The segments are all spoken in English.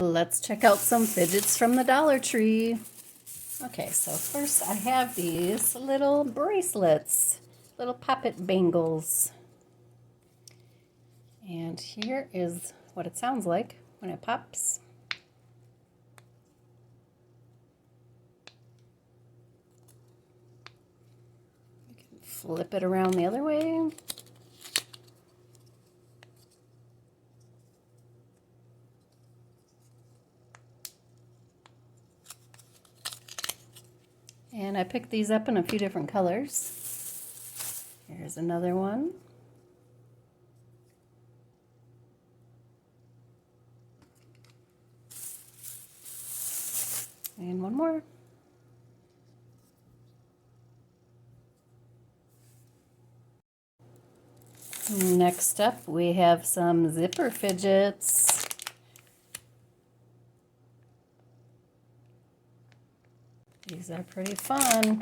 Let's check out some fidgets from the Dollar Tree. Okay, so first I have these little bracelets, little poppet bangles. And here is what it sounds like when it pops. You can flip it around the other way. And I picked these up in a few different colors. Here's another one. And one more. Next up, we have some zipper fidgets. These are pretty fun.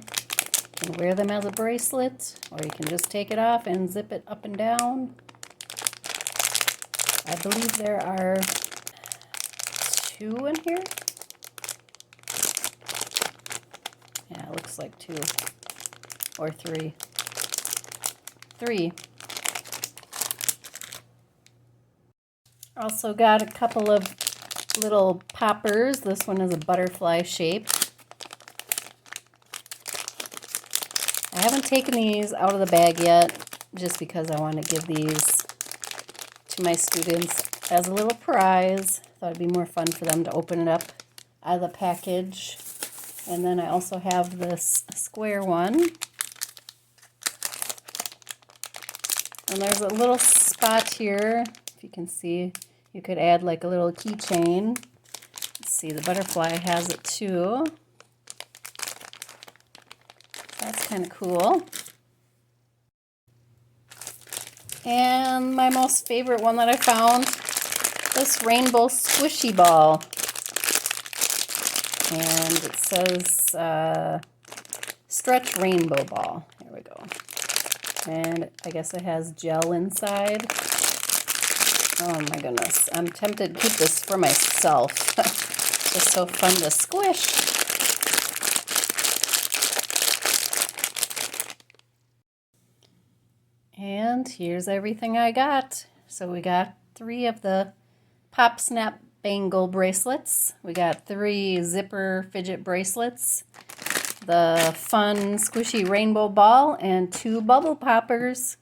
You can wear them as a bracelet, or you can just take it off and zip it up and down. I believe there are 2 in here. Yeah, it looks like 2 or 3. 3. Also got a couple of little poppers. This one is a butterfly shape. I haven't taken these out of the bag yet, just because I want to give these to my students as a little prize. Thought it'd be more fun for them to open it up out of the package. And then I also have this square one. And there's a little spot here, if you can see. You could add like a little keychain. Let's see, the butterfly has it too. That's kind of cool. And my most favorite one that I found, this rainbow squishy ball. And it says stretch rainbow ball. There we go. And I guess it has gel inside. Oh my goodness. I'm tempted to keep this for myself. It's so fun to squish. And here's everything I got. So we got 3 of the Pop Snap Bangle bracelets. We got 3 zipper fidget bracelets, the fun squishy rainbow ball, and 2 bubble poppers.